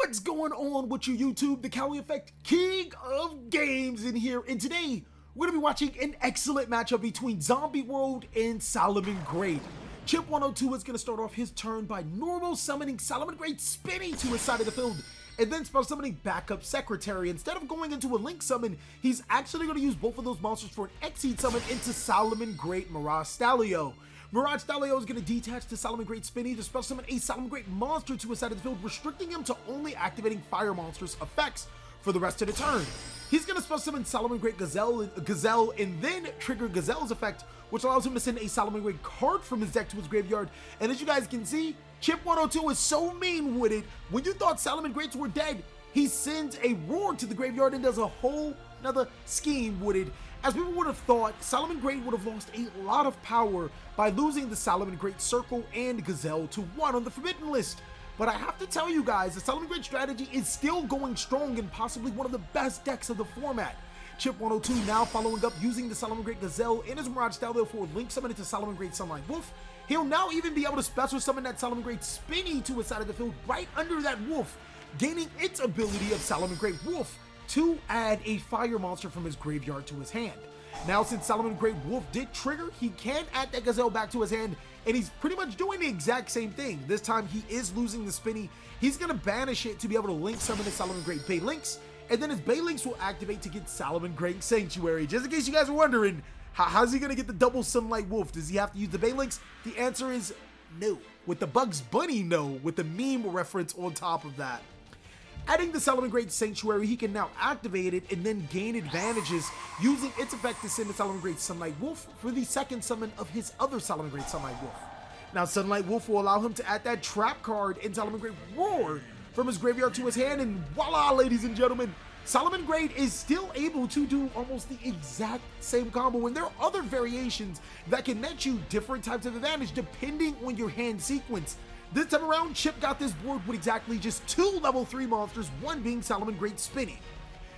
What's going on with you YouTube? The TheCaliEffect, king of games in here, and today we're going to be watching an excellent matchup between Zombie World and Salamangreat. Chip 102 is going to start off his turn by normal summoning Salamangreat Spinny to his side of the field, and then spell summoning backup Secretary. Instead of going into a Link summon, he's actually going to use both of those monsters for an Exceed summon into Salamangreat Mirage Stallion. Mirage Stallion is going to detach to Salamangreat Spinny to spell summon a Salamangreat monster to his side of the field, restricting him to only activating fire monsters effects for the rest of the turn. He's going to spell summon Salamangreat Gazelle and then trigger Gazelle's effect, which allows him to send a Salamangreat card from his deck to his graveyard. And as you guys can see, Chip 102 is so mean with it. When you thought Salamangreats were dead, he sends a Roar to the graveyard and does a whole nother scheme with it. As people would have thought, Salamangreat would have lost a lot of power by losing the Salamangreat Circle and Gazelle to 1 on the Forbidden list. But I have to tell you guys, the Salamangreat strategy is still going strong and possibly one of the best decks of the format. Chip 102 now following up using the Salamangreat Gazelle in his Mirage Stallion for a Link summon into Salamangreat Sunlight Wolf. He'll now even be able to special summon that Salamangreat Spinny to his side of the field right under that Wolf, gaining its ability of Salamangreat Wolf to add a fire monster from his graveyard to his hand. Now, since Salamangreat Wolf did trigger, he can add that Gazelle back to his hand, and he's pretty much doing the exact same thing. This time, he is losing the Spinny. He's going to banish it to be able to Link summon the Salamangreat Baylinks, and then his Baylinks will activate to get Salamangreat Sanctuary. Just in case you guys are wondering, how's he going to get the double Sunlight Wolf? Does he have to use the Baylinks? The answer is no. With the Bugs Bunny no, with the meme reference on top of that. Adding the Salamangreat Sanctuary, he can now activate it and then gain advantages using its effect to send the Salamangreat Sunlight Wolf for the second summon of his other Salamangreat Sunlight Wolf. Now, Sunlight Wolf will allow him to add that trap card in Salamangreat Roar from his graveyard to his hand, and voila, ladies and gentlemen, Salamangreat is still able to do almost the exact same combo, and there are other variations that can net you different types of advantage depending on your hand sequence. This time around, Chip got this board with exactly just 2 level 3 monsters, one being Salamangreat Spinny.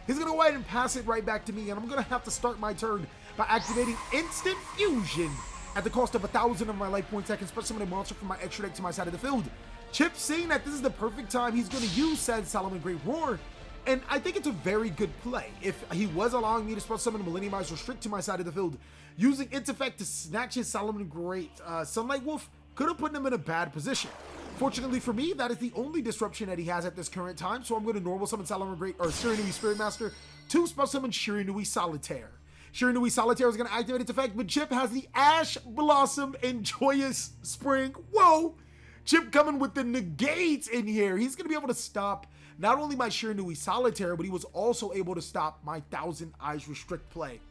He's going to go ahead and pass it right back to me, and I'm going to have to start my turn by activating Instant Fusion. At the cost of 1,000 of my life points, I can special summon a monster from my extra deck to my side of the field. Chip, seeing that this is the perfect time, he's going to use said Salamangreat Roar, and I think it's a very good play. If he was allowing me to special summon Millennium Eyes Restrict to my side of the field, using its effect to snatch his Salamangreat Sunlight Wolf, could have put him in a bad position. Fortunately for me, that is the only disruption that he has at this current time, so I'm going to normal summon Salamangreat or Shiranui Spirit Master to special summon Shiranui Solitaire. Shiranui Solitaire is going to activate its effect, but Chip has the Ash Blossom and Joyous Spring. Whoa! Chip coming with the negates in here. He's going to be able to stop not only my Shiranui Solitaire, but he was also able to stop my Thousand Eyes Restrict play.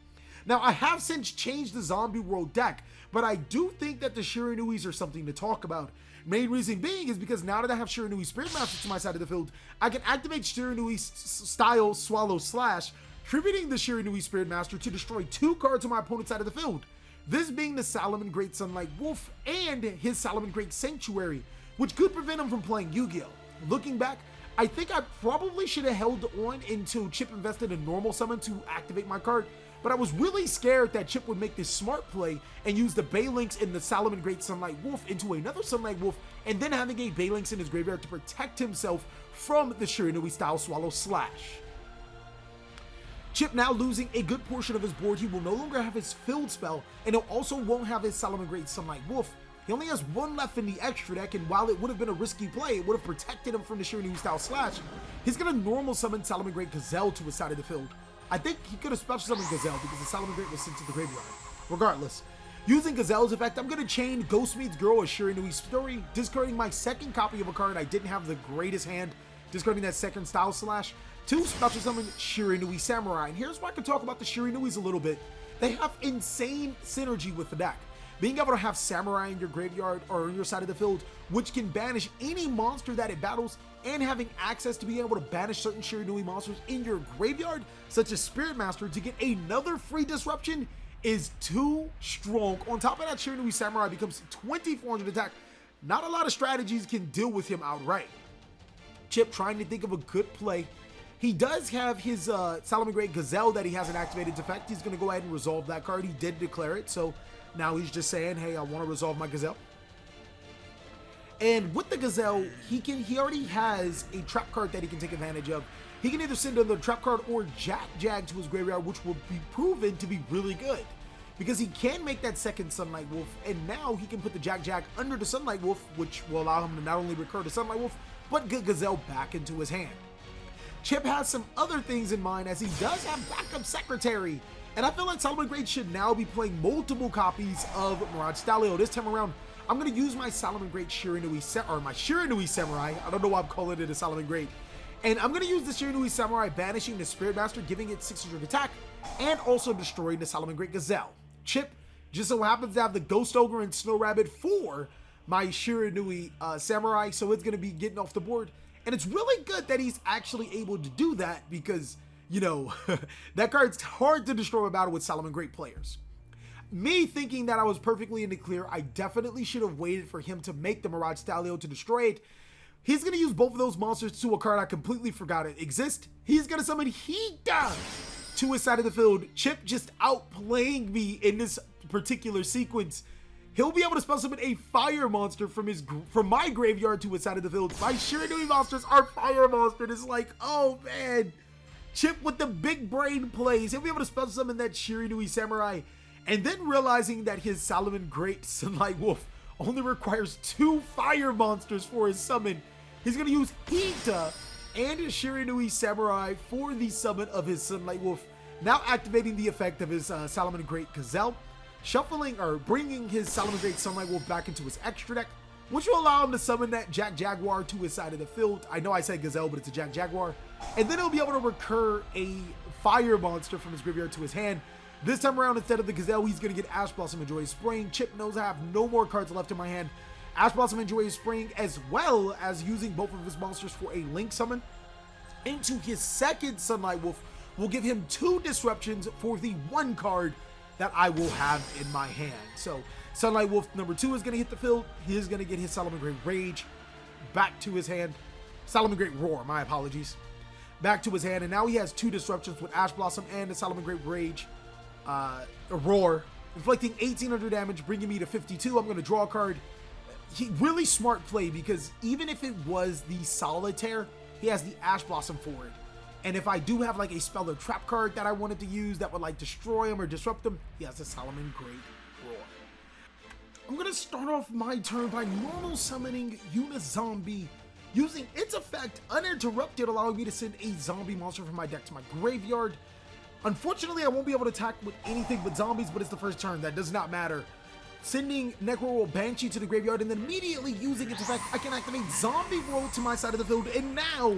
Now, I have since changed the Zombie World deck, but I do think that the Shiranuis are something to talk about. Main reason being is because now that I have Shiranui Spirit Master to my side of the field, I can activate Shiranui style Swallow Slash, tributing the Shiranui Spirit Master to destroy 2 cards on my opponent's side of the field. This being the Salamangreat Sunlight Wolf and his Salamangreat Sanctuary, which could prevent him from playing Yu-Gi-Oh! Looking back, I think I probably should have held on until Chip invested in normal summon to activate my card, but I was really scared that Chip would make this smart play and use the Baylinks and the Salamangreat Sunlight Wolf into another Sunlight Wolf, and then having a Baylinks in his graveyard to protect himself from the Shiranui style Swallow Slash. Chip now losing a good portion of his board. He will no longer have his Filled spell, and he'll also won't have his Salamangreat Sunlight Wolf. He only has 1 left in the extra deck, and while it would have been a risky play, it would have protected him from the Shiranui style Slash. He's going to normal summon Salamangreat Gazelle to his side of the field. I think he could have special summoned Gazelle because the Salamangreat was sent to the graveyard. Regardless, using Gazelle's effect, I'm going to chain Ghost Meets Girl as Shiranui's Story, discarding my second copy of a card I didn't have the greatest hand, discarding that second Style Slash, to special summon Shiranui Samurai. And here's where I can talk about the Shiranuis a little bit. They have insane synergy with the deck. Being able to have Samurai in your graveyard or on your side of the field, which can banish any monster that it battles, and having access to being able to banish certain Shiranui monsters in your graveyard, such as Spirit Master, to get another free disruption is too strong. On top of that, Shiranui Samurai becomes 2,400 attack. Not a lot of strategies can deal with him outright. Chip trying to think of a good play. He does have his Salamangreat Gazelle that he hasn't activated its effect. He's going to go ahead and resolve that card. He did declare it, so now he's just saying, hey, I want to resolve my Gazelle. And with the Gazelle, he already has a trap card that he can take advantage of. He can either send another trap card or Jag to his graveyard, which will be proven to be really good. Because he can make that second Sunlight Wolf, and now he can put the Jag under the Sunlight Wolf, which will allow him to not only recur the Sunlight Wolf, but get Gazelle back into his hand. Chip has some other things in mind, as he does have Backup Secretary, and I feel like Salamangreat should now be playing multiple copies of Mirage Stalio. This time around, I'm going to use my Salamangreat Shiranui Samurai. I don't know why I'm calling it a Salamangreat. And I'm going to use the Shiranui Samurai, banishing the Spirit Master, giving it 600 attack, and also destroying the Salamangreat Gazelle. Chip just so happens to have the Ghost Ogre and Snow Rabbit for my Shiranui Samurai, so it's going to be getting off the board. And it's really good that he's actually able to do that because, you know, that card's hard to destroy a battle with Salamangreat players. Me thinking that I was perfectly in the clear, I definitely should have waited for him to make the Mirage Stalio to destroy it. He's going to use both of those monsters to a card I completely forgot it exists. He's going to summon Hita to his side of the field. Chip just outplaying me in this particular sequence. He'll be able to spell summon a fire monster from my graveyard to his side of the field. My Shiranui monsters are fire monsters. It's like, oh man. Chip with the big brain plays. He'll be able to spell summon that Shiranui Samurai. And then realizing that his Salamangreat Sunlight Wolf only requires 2 fire monsters for his summon, he's going to use Hita and his Shiranui Samurai for the summon of his Sunlight Wolf, now activating the effect of his Salamangreat Gazelle, shuffling or bringing his Salamangreat Sunlight Wolf back into his extra deck, which will allow him to summon that Jaguar to his side of the field. I know I said Gazelle, but it's a Jaguar. And then he'll be able to recur a fire monster from his graveyard to his hand. This time around, instead of the Gazelle, he's going to get Ash Blossom and Joyous Spring. Chip knows I have no more cards left in my hand. Ash Blossom and Joyous Spring, as well as using both of his monsters for a Link summon into his second Sunlight Wolf, will give him 2 disruptions for the 1 card that I will have in my hand. So Sunlight Wolf number 2 is going to hit the field. He is going to get his Salamangreat Rage back to his hand. Salamangreat Roar, my apologies. Back to his hand, and now he has 2 disruptions with Ash Blossom and the Salamangreat Rage. Roar, inflicting 1800 damage, bringing me to 52. I'm going to draw a card. Really smart play, because even if it was the Solitaire, he has the Ash Blossom for it. And if I do have like a spell or trap card that I wanted to use that would like destroy him or disrupt him, he has a Salamangreat Roar. I'm going to start off my turn by normal summoning Unizombie, using its effect uninterrupted, allowing me to send a zombie monster from my deck to my graveyard. Unfortunately, I won't be able to attack with anything but zombies, but it's the first turn. That does not matter. Sending Necro Banshee to the graveyard, and then immediately using its effect, I can activate Zombie World to my side of the field, and now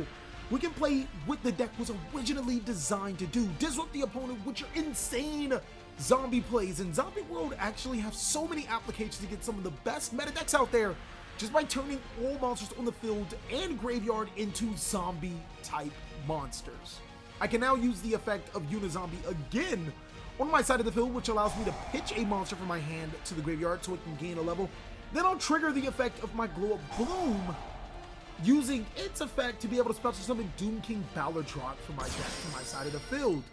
we can play what the deck was originally designed to do. Disrupt the opponent with your insane zombie plays, and Zombie World actually have so many applications to get some of the best meta decks out there, just by turning all monsters on the field and graveyard into zombie-type monsters. I can now use the effect of Unizombie again on my side of the field, which allows me to pitch a monster from my hand to the graveyard so it can gain a level. Then I'll trigger the effect of my Glow Up Bloom, using its effect to be able to special summon Doom King Balladrock from my deck to my side of the field.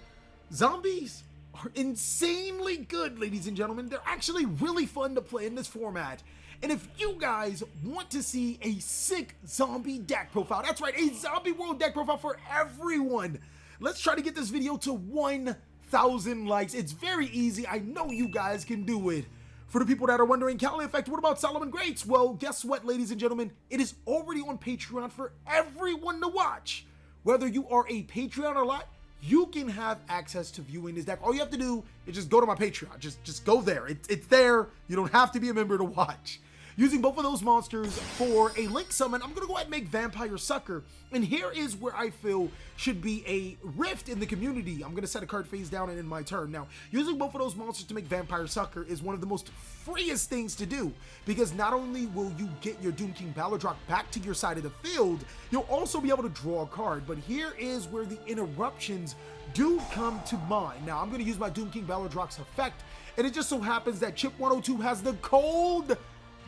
Zombies are insanely good, ladies and gentlemen. They're actually really fun to play in this format. And if you guys want to see a sick zombie deck profile, that's right, a Zombie World deck profile for everyone, let's try to get this video to 1,000 likes. It's very easy. I know you guys can do it. For the people that are wondering, TheCaliEffect, what about Salamangreats? Well, guess what, ladies and gentlemen? It is already on Patreon for everyone to watch. Whether you are a Patreon or not, you can have access to viewing this deck. All you have to do is just go to my Patreon. Just go there. It's there. You don't have to be a member to watch. Using both of those monsters for a Link summon, I'm going to go ahead and make Vampire Sucker. And here is where I feel should be a rift in the community. I'm going to set a card face down and in my turn. Now, using both of those monsters to make Vampire Sucker is one of the most freest things to do, because not only will you get your Doom King Balladrock back to your side of the field, you'll also be able to draw a card. But here is where the interruptions do come to mind. Now, I'm going to use my Doom King Balladrock's effect, and it just so happens that Chip 102 has the Cold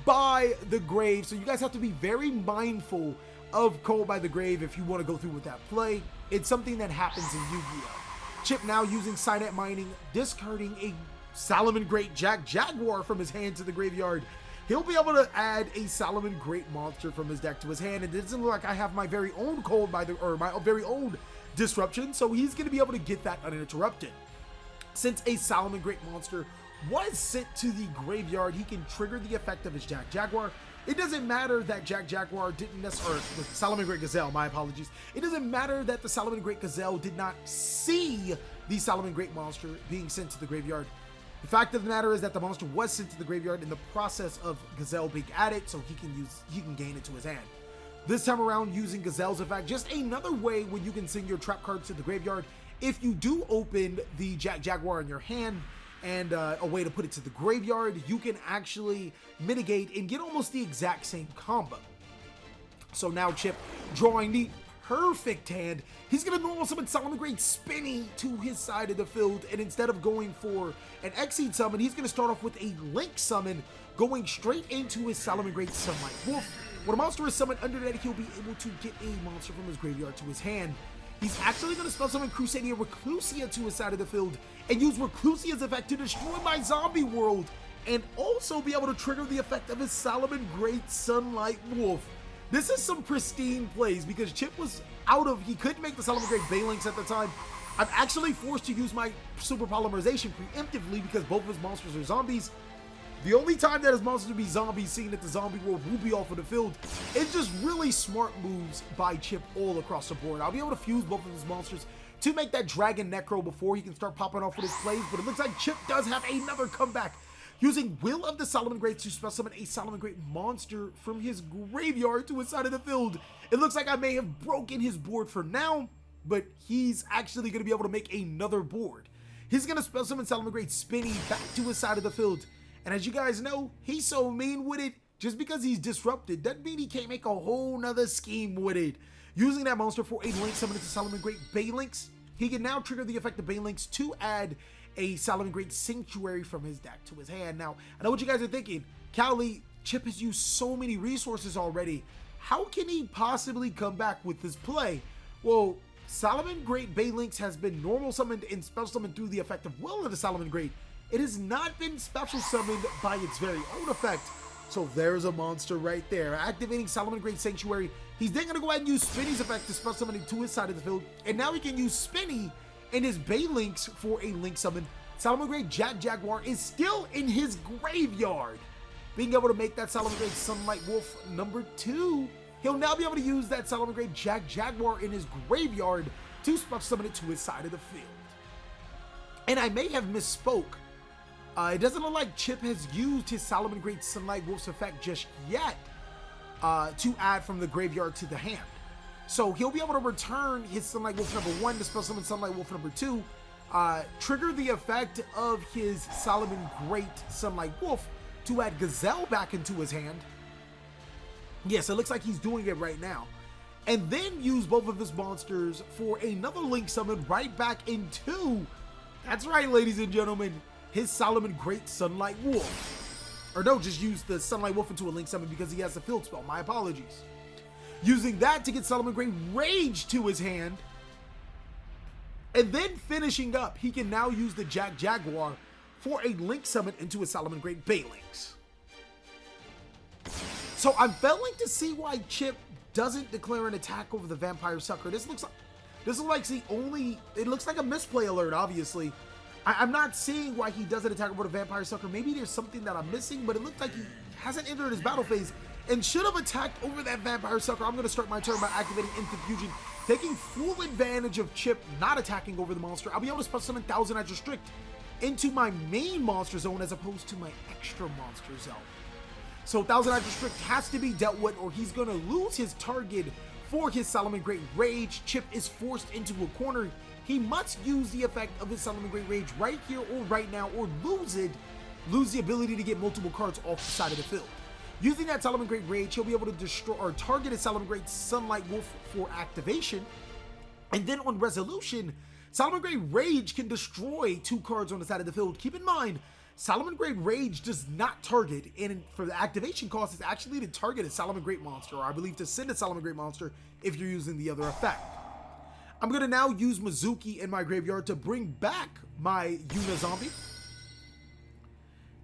by the Grave, so you guys have to be very mindful of Cold by the Grave if you want to go through with that play. It's something that happens in Yu-Gi-Oh! Chip now using Signet Mining, discarding a Salamangreat Jaguar from his hand to the graveyard. he'll be able to add a Salamangreat monster from his deck to his hand. And it doesn't look like I have my very own my very own disruption, so he's going to be able to get that uninterrupted. Since a Salamangreat monster was sent to the graveyard, he can trigger the effect of his Jaguar. It doesn't matter that Jaguar didn't necessarily, or Salamangreat Gazelle, my apologies. It doesn't matter that the Salamangreat Gazelle did not see the Salamangreat monster being sent to the graveyard. The fact of the matter is that the monster was sent to the graveyard in the process of Gazelle being added, so he can gain it to his hand. This time around, using Gazelle's effect, just another way when you can send your trap cards to the graveyard. If you do open the Jaguar in your hand, and a way to put it to the graveyard, you can actually mitigate and get almost the exact same combo. So now Chip, drawing the perfect hand, he's going to normal summon Salamangreat Spinny to his side of the field, and instead of going for an Exceed summon, he's going to start off with a Link summon, going straight into his Salamangreat Sunlight Wolf. When a monster is summoned under that, he'll be able to get a monster from his graveyard to his hand. He's actually going to spell summon Crusadia Reclusia to his side of the field and use Reclusia's effect to destroy my zombie world, and also be able to trigger the effect of his Salamangreat Sunlight Wolf. This is some pristine plays because Chip was he couldn't make the Salamangreat Balinks at the time. I'm actually forced to use my Super Polymerization preemptively because both of his monsters are zombies. The only time that his monsters will be zombies, seeing that the zombie world will be off of the field, it's just really smart moves by Chip all across the board. I'll be able to fuse both of his monsters to make that Dragon Necro before he can start popping off with his plays, but it looks like Chip does have another comeback, using Will of the Salamangreat to spell summon a Salamangreat monster from his graveyard to his side of the field. It looks like I may have broken his board for now, but he's actually going to be able to make another board. He's going to spell summon Salamangreat Spinny back to his side of the field. And as you guys know, he's so mean with it. Just because he's disrupted doesn't mean he can't make a whole nother scheme with it. Using that monster for a Link summon to Salamangreat Balinks, he can now trigger the effect of Balinks to add a Salamangreat Sanctuary from his deck to his hand. Now, I know what you guys are thinking. Cali, Chip has used so many resources already. How can he possibly come back with this play? Well, Salamangreat Balinks has been normal summoned and special summoned through the effect of Will of the Salamangreat. It has not been special summoned by its very own effect. So there's a monster right there. Activating Salamangreat Sanctuary. He's then going to go ahead and use Spinny's effect to special summon to his side of the field. And now he can use Spinny and his Balinks for a Link summon. Salamangreat Jaguar is still in his graveyard. Being able to make that Salamangreat Sunlight Wolf number 2. He'll now be able to use that Salamangreat Jaguar in his graveyard to special summon it to his side of the field. And I may have misspoke. It doesn't look like Chip has used his Salamangreat Sunlight Wolf's effect just yet to add from the graveyard to the hand. So he'll be able to return his Sunlight Wolf number 1 to spell summon Sunlight Wolf number 2, trigger the effect of his Salamangreat Sunlight Wolf to add Gazelle back into his hand. Yes, it looks like he's doing it right now. And then use both of his monsters for another Link summon right back into, that's right, ladies and gentlemen, his Salamangreat Sunlight Wolf. Or no, just use the Sunlight Wolf into a Link summon because he has a field spell. My apologies. Using that to get Salamangreat Rage to his hand. And then finishing up, he can now use the Jaguar for a Link summon into his Salamangreat Balinks. So I'm failing to see why Chip doesn't declare an attack over the Vampire Sucker. This looks like the only, it looks like a misplay alert, obviously. I'm not seeing why he doesn't attack over the Vampire Sucker. Maybe there's something that I'm missing, but it looks like he hasn't entered his battle phase and should have attacked over that Vampire Sucker. I'm going to start my turn by activating Instant Fusion, taking full advantage of Chip not attacking over the monster. I'll be able to special summon Thousand Eyes Restrict into my main monster zone as opposed to my extra monster zone. So Thousand Eyes Restrict has to be dealt with or he's going to lose his target for his Salamangreat Rage. Chip is forced into a corner. He must use the effect of his Salamangreat Rage right here or right now or lose the ability to get multiple cards off the side of the field. Using that Salamangreat Rage, he'll be able to destroy or target his Salamangreat Sunlight Wolf for activation. And then on resolution, Salamangreat Rage can destroy 2 cards on the side of the field. Keep in mind, Salamangreat Rage does not target, and for the activation cost, it's actually to target a Salamangreat monster, or I believe to send a Salamangreat monster if you're using the other effect. I'm going to now use Mizuki in my graveyard to bring back my Yuna Zombie.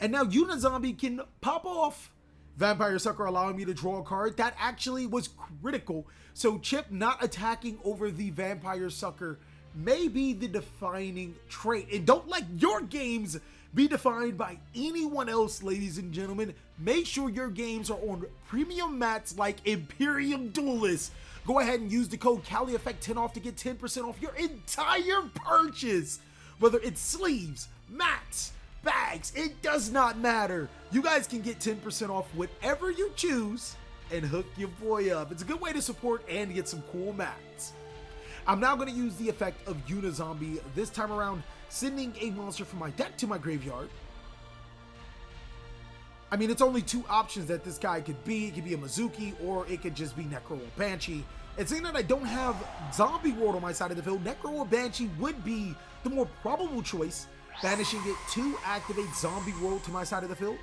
And now Yuna Zombie can pop off Vampire Sucker allowing me to draw a card. That actually was critical. So Chip not attacking over the Vampire Sucker may be the defining trait. And don't let your games be defined by anyone else, ladies and gentlemen. Make sure your games are on premium mats like Imperium Duelist. Go ahead and use the code CaliEffect10 off to get 10% off your entire purchase. Whether it's sleeves, mats, bags, it does not matter. You guys can get 10% off whatever you choose and hook your boy up. It's a good way to support and get some cool mats. I'm now going to use the effect of Unizombie this time around, sending a monster from my deck to my graveyard. I mean, it's only two options that this guy could be. It could be a Mizuki, or it could just be Necro or Banshee. And seeing that I don't have Zombie World on my side of the field, Necro or Banshee would be the more probable choice, banishing it to activate Zombie World to my side of the field.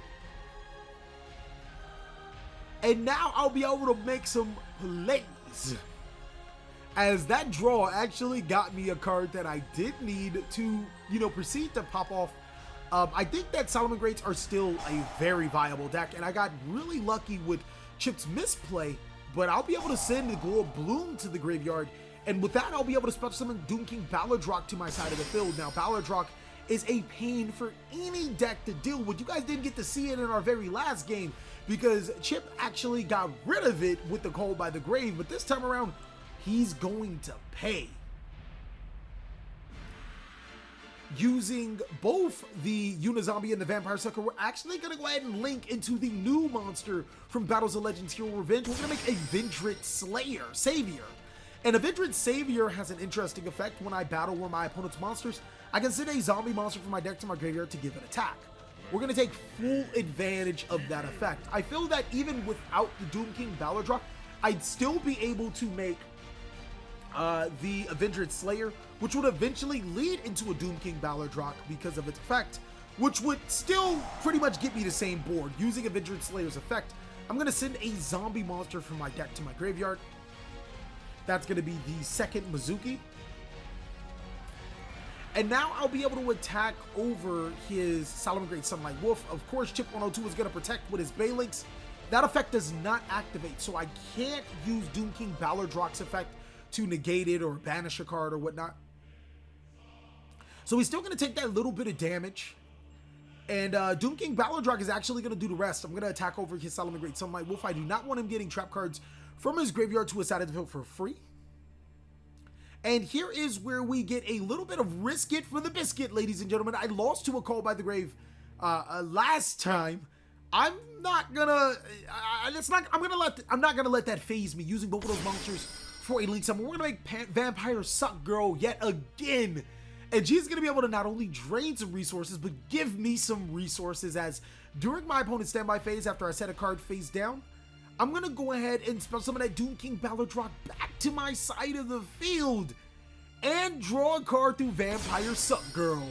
And now I'll be able to make some plays, as that draw actually got me a card that I did need to, proceed to pop off. I think that Salamangreats are still a very viable deck, and I got really lucky with Chip's misplay, but I'll be able to send the Glow of Bloom to the graveyard, and with that I'll be able to special summon Doom King Balladrock to my side of the field. Now Balladrock is a pain for any deck to deal with. You guys didn't get to see it in our very last game because Chip actually got rid of it with the Call by the Grave, but this time around he's going to pay. Using both the Unizombie and the Vampire Sucker, we're actually going to go ahead and link into the new monster from Battles of Legends Hero Revenge. We're going to make a Vendrit Savior. And a Vendrit Savior has an interesting effect. When I battle one of my opponent's monsters, I can send a zombie monster from my deck to my graveyard to give an attack. We're going to take full advantage of that effect. I feel that even without the Doom King Balladrock, I'd still be able to make the Vendrit Slayer, which would eventually lead into a Doom King Balladrock because of its effect, which would still pretty much get me the same board. Using a Vendrit Slayer's effect, I'm going to send a zombie monster from my deck to my graveyard. That's going to be the second Mizuki. And now I'll be able to attack over his Salamangreat Sunlight Wolf. Of course, Chip 102 is going to protect with his Balinks. That effect does not activate, so I can't use Doom King Balladrock's effect to negate it or banish a card or whatnot. So he's still going to take that little bit of damage. And Doom King Balladrock is actually going to do the rest. I'm going to attack over his Salamangreat Sunlight Wolf. I do not want him getting trap cards from his graveyard to his side of the field for free. And here is where we get a little bit of risk it for the biscuit, ladies and gentlemen. I lost to a Call by the Grave last time. I'm not gonna let that phase me, using both of those monsters for a link summon. We're gonna make Vampire Suck Girl yet again, and she's gonna be able to not only drain some resources but give me some resources, as during my opponent's standby phase, after I set a card face down, I'm gonna go ahead and special summon that Doom King Balladrock back to my side of the field and draw a card through Vampire Suck Girl.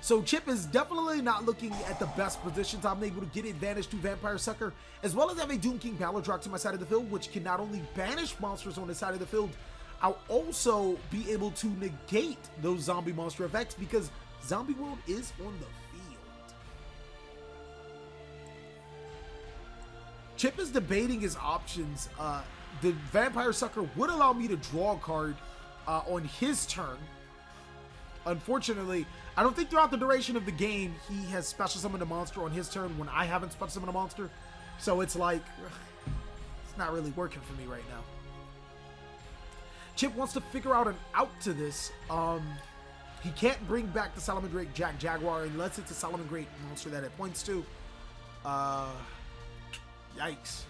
So Chip is definitely not looking at the best positions. I'm able to get advantage to Vampire Sucker, as well as have a Doom King Balladrock to my side of the field, which can not only banish monsters on the side of the field, I'll also be able to negate those zombie monster effects because Zombie World is on the field. Chip is debating his options. The Vampire Sucker would allow me to draw a card on his turn. Unfortunately, I don't think throughout the duration of the game he has special summoned a monster on his turn when I haven't special summoned a monster. So it's like, it's not really working for me right now. Chip wants to figure out an out to this. He can't bring back the Salamangreat Jaguar unless it's a Salamangreat monster that it points to. Yikes.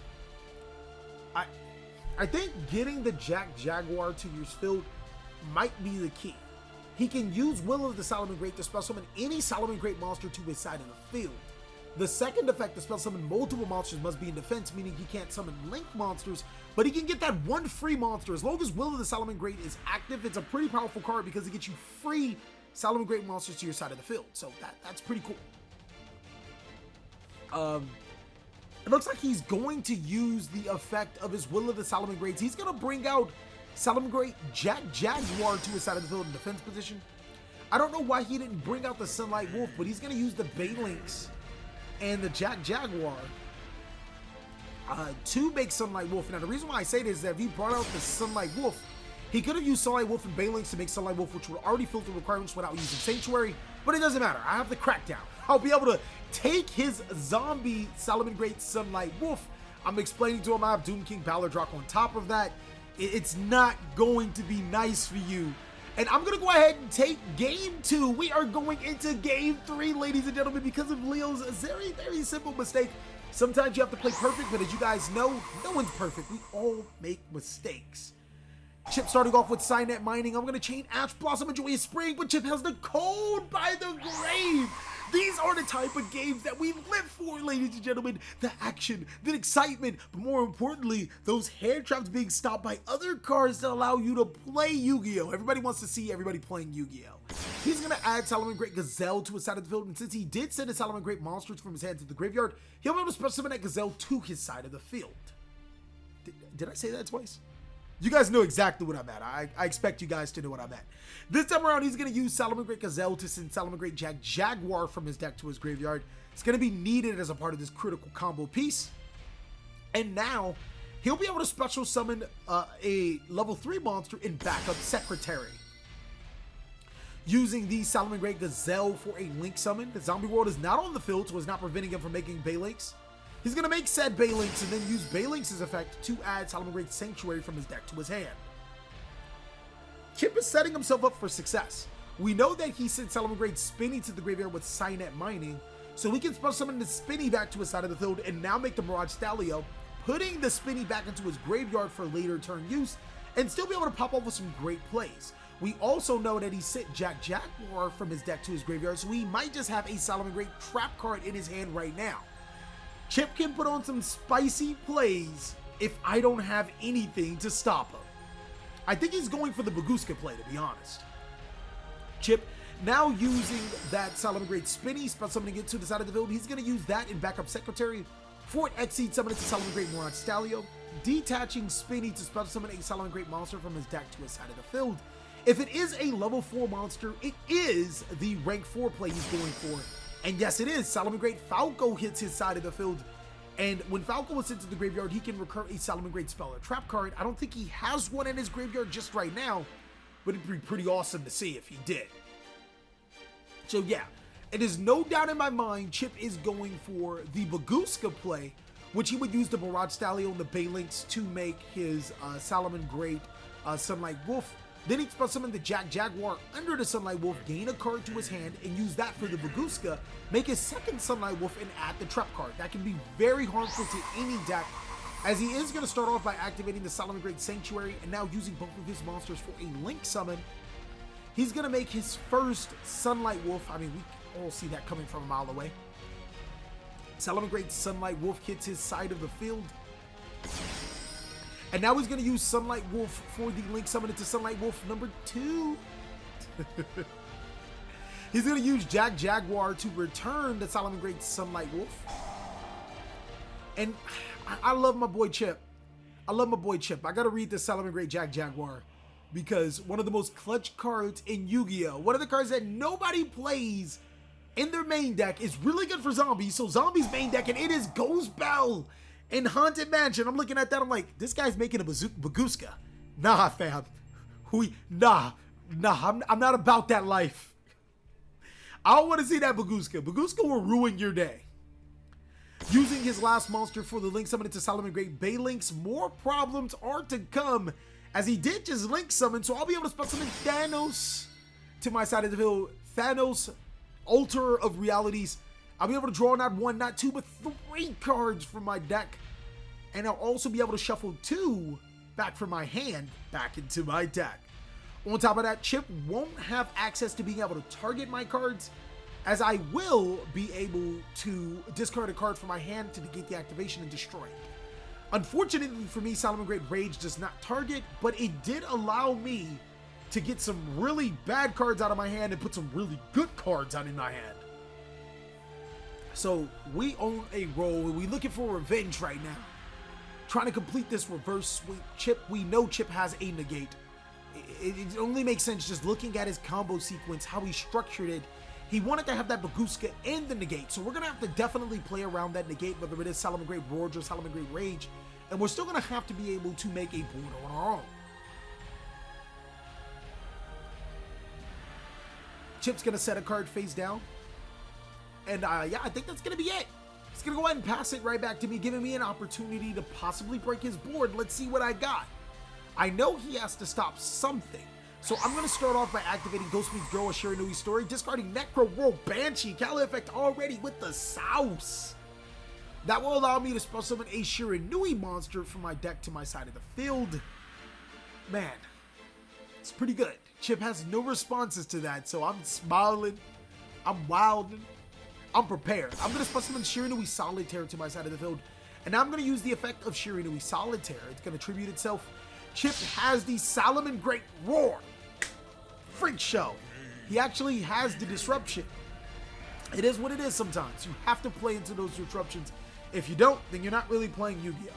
I think getting the Jaguar to your field might be the key. He can use Will of the Salamangreat to special summon any Salamangreat monster to his side of the field. The second effect to special summon multiple monsters must be in defense, meaning he can't summon link monsters, but he can get that one free monster. As long as Will of the Salamangreat is active, it's a pretty powerful card because it gets you free Salamangreat monsters to your side of the field. So that's pretty cool. It looks like he's going to use the effect of his Will of the Salamangreats. He's going to bring out Salamangreat Jaguar to his side of the field in defense position. I don't know why he didn't bring out the Sunlight Wolf, but he's going to use the Balinks and the Jaguar to make Sunlight Wolf. Now, the reason why I say this is that if he brought out the Sunlight Wolf, he could have used Sunlight Wolf and Banelinks to make Sunlight Wolf, which would already fill the requirements without using Sanctuary, but it doesn't matter. I have the crackdown. I'll be able to take his zombie Salamangreat Sunlight Wolf. I'm explaining to him I have Doom King Ballardrock on top of that. It's not going to be nice for you. And I'm going to go ahead and take game 2. We are going into game 3, ladies and gentlemen, because of Leo's very, very simple mistake. Sometimes you have to play perfect, but as you guys know, no one's perfect. We all make mistakes. Chip starting off with Cynet Mining. I'm going to chain Ash Blossom and Joyous Spring, but Chip has the Cold by the Grave. These are the type of games that we live for, ladies and gentlemen. The action, the excitement, but more importantly, those hand traps being stopped by other cards that allow you to play Yu-Gi-Oh! Everybody wants to see everybody playing Yu-Gi-Oh! He's going to add Salamangreat Gazelle to his side of the field, and since he did send his Salamangreat monsters from his hand to the graveyard, he'll be able to special summon that Gazelle to his side of the field. Did I say that twice? You guys know exactly what I'm at. I expect you guys to know what I'm at. This time around, he's going to use Salamangreat Gazelle to send Salamangreat Jaguar from his deck to his graveyard. It's going to be needed as a part of this critical combo piece. And now, he'll be able to special summon a level 3 monster in backup Secretary. Using the Salamangreat Gazelle for a link summon, the Zombie World is not on the field, so it's not preventing him from making Banelinks. He's going to make said Banelinks and then use Banelinks' effect to add Salamangreat Sanctuary from his deck to his hand. Chip is setting himself up for success. We know that he sent Salamangreat Spinny to the graveyard with Cynet Mining, so we can special summon the Spinny back to his side of the field and now make the Mirage Stallion, putting the Spinny back into his graveyard for later turn use, and still be able to pop off with some great plays. We also know that he sent Jaguar from his deck to his graveyard, so he might just have a Salamangreat trap card in his hand right now. Chip can put on some spicy plays if I don't have anything to stop him. I think he's going for the Baguska play, to be honest. Chip, now using that Salamangreat Spinny, special summoning it to the side of the field, he's going to use that in backup Secretary for an Exceed summon it to Salamangreat Mirage Stallion, detaching Spinny to special summon a Salamangreat monster from his deck to his side of the field. If it is a level 4 monster, it is the rank 4 play he's going for. And yes, it is. Salamangreat Falco hits his side of the field. And when Falco was sent to the graveyard, he can recur a Salamangreat spell or trap card. I don't think he has one in his graveyard just right now, but it'd be pretty awesome to see if he did. So yeah, it is no doubt in my mind Chip is going for the Baguska play, which he would use the Mirage Stallion, the Banelinks to make his Salamangreat Sunlight Wolf. Then he'd special summon the Jaguar under the Sunlight Wolf, gain a card to his hand, and use that for the Baguska, make his second Sunlight Wolf, and add the trap card. That can be very harmful to any deck, as he is going to start off by activating the Salamangreat Sanctuary, and now using both of his monsters for a link summon. He's going to make his first Sunlight Wolf. I mean, we all see that coming from a mile away. Salamangreat Sunlight Wolf hits his side of the field. And now he's going to use Sunlight Wolf for the link summon into Sunlight Wolf number 2. He's going to use Jaguar to return the Salamangreat Sunlight Wolf. And I love my boy Chip. I love my boy Chip. I got to read the Salamangreat Jaguar because one of the most clutch cards in Yu-Gi-Oh! One of the cards that nobody plays in their main deck is really good for zombies. So zombies main deck, and it is Ghost Bell in Haunted Mansion. I'm looking at that. I'm like, this guy's making a Baguska. Nah, fam. Nah. I'm not about that life. I don't want to see that Baguska. Baguska will ruin your day. Using his last monster for the link summon into Salamangreat Banelinks, more problems are to come, as he did just link summon, so I'll be able to special summon Thanos to my side of the field. Thanos, Altar of Realities. I'll be able to draw not 1, not 2, but 3 cards from my deck. And I'll also be able to shuffle 2 back from my hand back into my deck. On top of that, Chip won't have access to being able to target my cards, as I will be able to discard a card from my hand to negate the activation and destroy it. Unfortunately for me, Salamangreat Rage does not target, but it did allow me to get some really bad cards out of my hand and put some really good cards out in my hand. So we own a roll, and we're looking for revenge right now. Trying to complete this reverse sweep. Chip, we know Chip has a negate. It only makes sense just looking at his combo sequence, how he structured it. he wanted to have that Baguska in the negate. So we're going to have to definitely play around that negate, whether it is Salamangreat Roar or Salamangreat Rage. And we're still going to have to be able to make a board on our own. Chip's going to set a card face down. And yeah, I think that's going to be it. He's going to go ahead and pass it right back to me, giving me an opportunity to possibly break his board. Let's see what I got. I know he has to stop something. So I'm going to start off by activating Ghost Meets Girl, a Shiranui story, discarding Necro World Banshee, TheCaliEffect already with the sauce. That will allow me to spell summon a Shiranui monster from my deck to my side of the field. Man, it's pretty good. Chip has no responses to that, so I'm smiling, I'm wilding, I'm prepared. I'm going to spell summon Shiranui Solitaire to my side of the field, and now I'm going to use the effect of Shiranui Solitaire. It's going to tribute itself. Chip has the Salamangreat Roar. Freak show. He actually has the disruption. It is what it is sometimes. You have to play into those disruptions. If you don't, then you're not really playing Yu-Gi-Oh!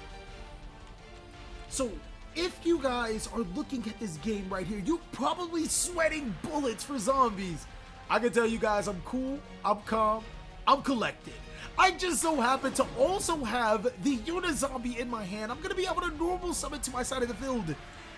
So, if you guys are looking at this game right here, you're probably sweating bullets for zombies. I can tell you guys, I'm cool, I'm calm, I'm collected. I just so happen to also have the Unizombie in my hand. I'm going to be able to normal summon to my side of the field.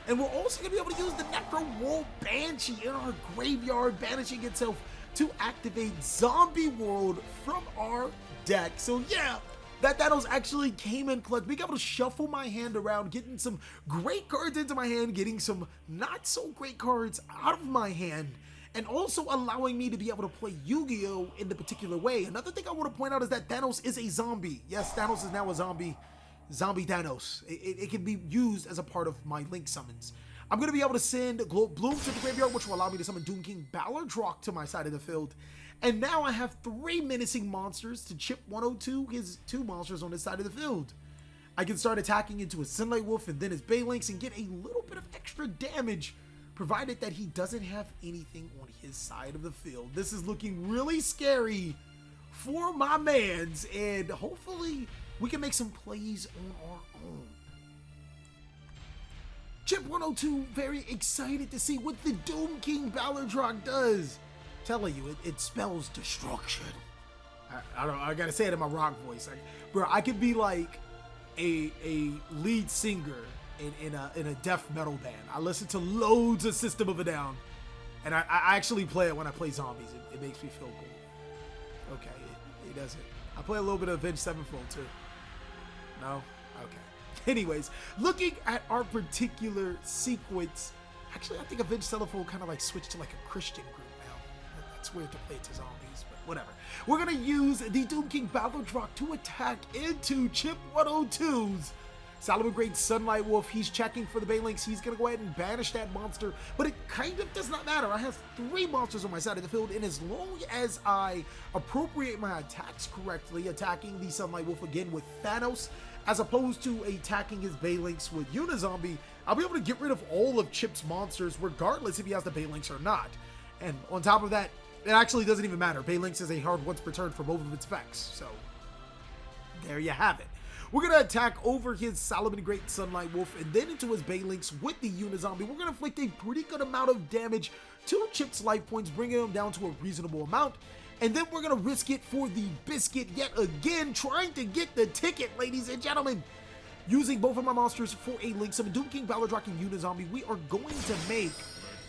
And we're also going to be able to use the Necro World Banshee in our graveyard, banishing itself to activate Zombie World from our deck. So yeah, that Thanos actually came in clutch. Being able to shuffle my hand around, getting some great cards into my hand, getting some not so great cards out of my hand, and also allowing me to be able to play Yu-Gi-Oh! In the particular way. Another thing I want to point out is that Thanos is a zombie. Yes, Thanos is now a zombie. Zombie Thanos. It can be used as a part of my Link summons. I'm going to be able to send Bloom to the graveyard, which will allow me to summon Doom King Ballardrock to my side of the field. And now I have 3 menacing monsters to chip 102 his 2 monsters on his side of the field. I can start attacking into his Sunlight Wolf and then his Baylynx and get a little bit of extra damage, provided that he doesn't have anything on his side of the field. This is looking really scary for my mans, and hopefully we can make some plays on our own. Chip 102, very excited to see what the Doom King Ballardrock does. Telling you, it spells destruction. I gotta say it in my rock voice. Bro, I could be like a lead singer in a death metal band. I listen to loads of System of a Down, and I actually play it when I play zombies. It makes me feel cool. Okay, it doesn't. I play a little bit of Avenged Sevenfold too. No? Okay. Anyways, looking at our particular sequence, actually I think Avenged Sevenfold kind of like switched to like a Christian group now. That's weird to play to zombies, but whatever. We're gonna use the Doom King Ballardrock to attack into Chip 102's Salamangreat Sunlight Wolf. He's checking for the Baylynx. He's gonna go ahead and banish that monster, but it kind of does not matter. I have 3 monsters on my side of the field, and as long as I appropriate my attacks correctly, attacking the Sunlight Wolf again with Thanos, as opposed to attacking his Baylynx with Unizombie, I'll be able to get rid of all of Chip's monsters, regardless if he has the Baylynx or not. And on top of that, it actually doesn't even matter. Baylynx is a hard once per turn for both of its effects, so there you have it. We're going to attack over his Salamangreat Sunlight Wolf and then into his Baylynx with the Unizombie. We're going to inflict a pretty good amount of damage to Chip's life points, bringing him down to a reasonable amount. And then we're going to risk it for the biscuit yet again, trying to get the ticket, ladies and gentlemen. Using both of my monsters for a Link Summon, Doom King Ballardrock and Unizombie, we are going to make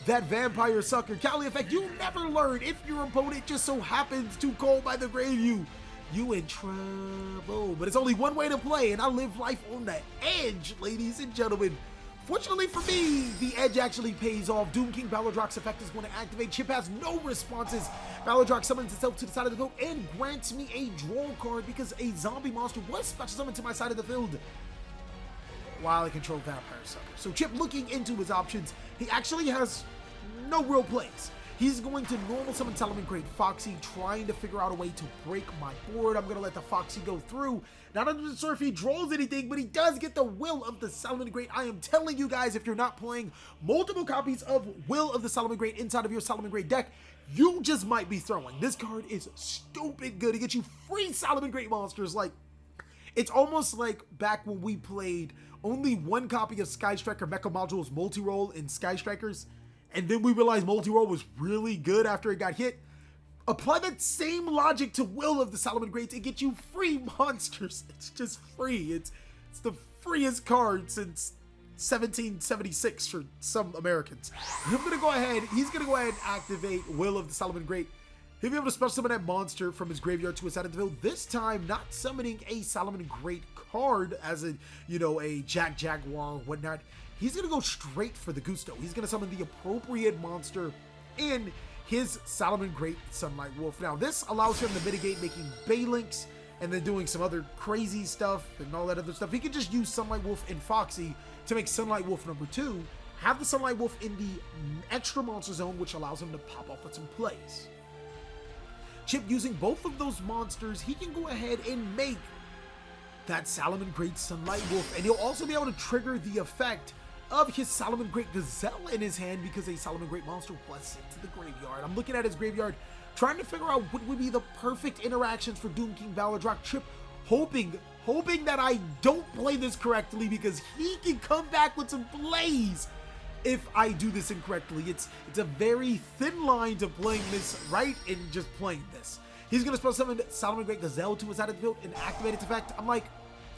that vampire sucker. TheCaliEffect, you never learn. If your opponent just so happens to call by the grave you in trouble. But it's only one way to play, and I live life on the edge, ladies and gentlemen. Fortunately for me, the edge actually pays off. Doom King Ballardrock's effect is going to activate. Chip has no responses. Ballardrock summons itself to the side of the field and grants me a draw card because a zombie monster was special summoned to my side of the field while I control Vampire Sucker. So Chip, looking into his options, he actually has no real plays. He's going to normal summon Salamangreat Foxy, trying to figure out a way to break my board. I'm going to let the Foxy go through. Not sure if he draws anything, but he does get the Will of the Salamangreat. I am telling you guys, if you're not playing multiple copies of Will of the Salamangreat inside of your Salamangreat deck, you just might be throwing. This card is stupid good. It gets you free Salamangreat monsters. Like, it's almost like back when we played only 1 copy of Sky Striker Mecha Modules multi-roll in Sky Strikers, and then we realized multi-roll was really good after it got hit. Apply that same logic to Will of the Salamangreat and get you free monsters. It's just free. It's the freest card since 1776 for some Americans. He's gonna go ahead and activate Will of the Salamangreat. He'll be able to special summon that monster from his graveyard to his side of the field. This time, not summoning a Salamangreat card as a, you know, a Jaguar or whatnot. He's gonna go straight for the Gusto. He's gonna summon the appropriate monster in his Salamangreat Sunlight Wolf. Now, this allows him to mitigate making Balinks and then doing some other crazy stuff and all that other stuff. He could just use Sunlight Wolf and Foxy to make Sunlight Wolf number 2, have the Sunlight Wolf in the extra monster zone, which allows him to pop off with some plays. Chip, using both of those monsters, he can go ahead and make that Salamangreat Sunlight Wolf, and he'll also be able to trigger the effect of his Salamangreat Gazelle in his hand because a Salamangreat monster was sent to the graveyard. I'm looking at his graveyard, trying to figure out what would be the perfect interactions for Doom King Balladrock. Chip, hoping that I don't play this correctly because he can come back with some plays if I do this incorrectly. It's a very thin line to playing this right and just playing this. He's going to special summon Salamangreat Gazelle to his side of the field and activate its effect. I'm like,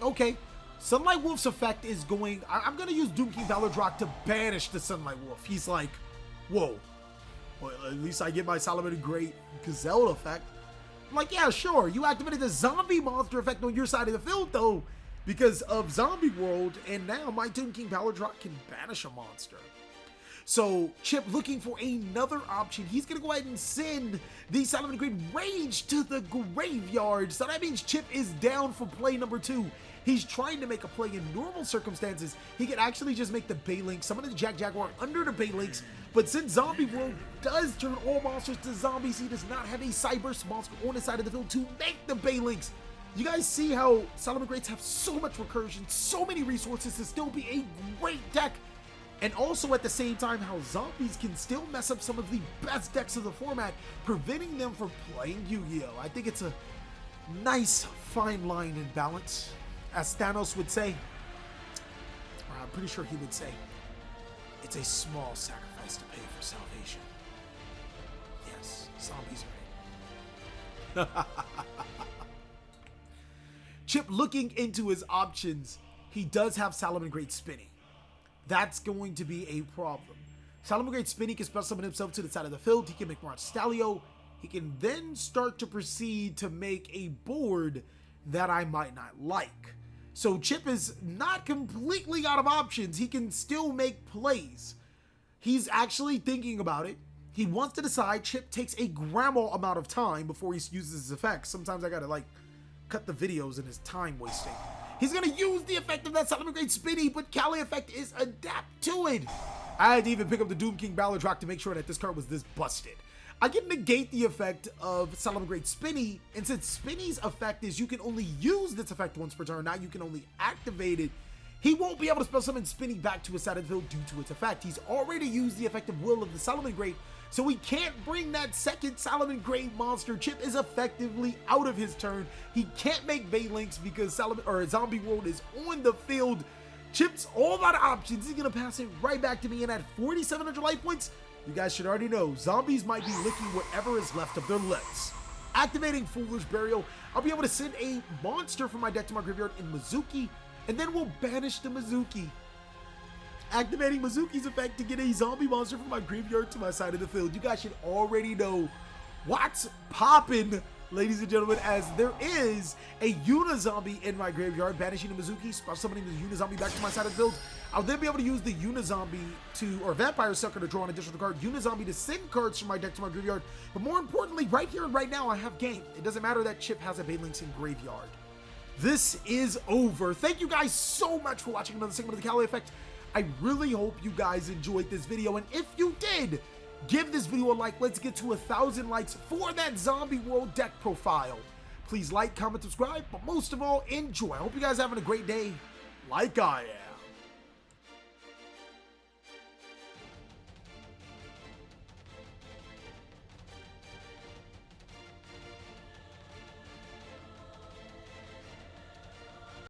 okay. Sunlight Wolf's effect is going... I'm going to use Doom King Balladrock to banish the Sunlight Wolf. He's like, whoa. Well, at least I get my Salamangreat Gazelle effect. I'm like, yeah, sure. You activated the zombie monster effect on your side of the field, though, because of Zombie World, and now my Doom King Balladrock can banish a monster. So, Chip, looking for another option, he's going to go ahead and send the Salamangreat Rage to the graveyard. So that means Chip is down for play number 2. He's trying to make a play in normal circumstances. He could actually just make the Baylink, summon the Jaguar under the Baylinks, but since Zombie World does turn all monsters to zombies, he does not have a Cyburst monster on his side of the field to make the Baylinks. You guys see how Salamangreats have so much recursion, so many resources to still be a great deck, and also at the same time how zombies can still mess up some of the best decks of the format, preventing them from playing Yu-Gi-Oh! I think it's a nice fine line in balance. As Thanos would say, or I'm pretty sure he would say, it's a small sacrifice to pay for salvation. Yes, zombies are in. Chip, looking into his options, he does have Salamangreat Spinny. That's going to be a problem. Salamangreat Spinny can special summon himself to the side of the field. He can make March Stalio. He can then start to proceed to make a board that I might not like. So Chip is not completely out of options. He can still make plays. He's actually thinking about it. He wants to decide. Chip takes a grandma amount of time before he uses his effects. Sometimes I gotta like cut the videos and his time wasting. He's gonna use the effect of that Salamangreat Spinny, but TheCaliEffect is adapt to it. I had to even pick up the Doom King Balladrock to make sure that this card was this busted. I can negate the effect of Salamangreat Spinny, and since Spinny's effect is you can only use this effect once per turn, now you can only activate it, he won't be able to special summon Spinny back to his side of the field due to its effect. He's already used the effect of Will of the Salamangreat, so he can't bring that second Salamangreat monster. Chip is effectively out of his turn. He can't make Baylinks because Zombie World is on the field. Chip's all out of options. He's gonna pass it right back to me, and at 4,700 life points, you guys should already know, zombies might be licking whatever is left of their lips. Activating Foolish Burial, I'll be able to send a monster from my deck to my graveyard in Mizuki, and then we'll banish the Mizuki. Activating Mizuki's effect to get a zombie monster from my graveyard to my side of the field. You guys should already know what's poppin', ladies and gentlemen, as there is a Unizombie in my graveyard, banishing the Mizuki, special summoning the Unizombie back to my side of the field. I'll then be able to use the Unizombie or Vampire Sucker to draw an additional card, Unizombie to send cards from my deck to my graveyard, but more importantly, right here and right now, I have game. It doesn't matter that Chip has a Baylinks in graveyard. This is over. Thank you guys so much for watching another segment of the TheCaliEffect. I really hope you guys enjoyed this video, and if you did, give this video a like. Let's get to 1,000 likes for that Zombie World deck profile. Please like, comment, subscribe, but most of all, enjoy. I hope you guys are having a great day like I am.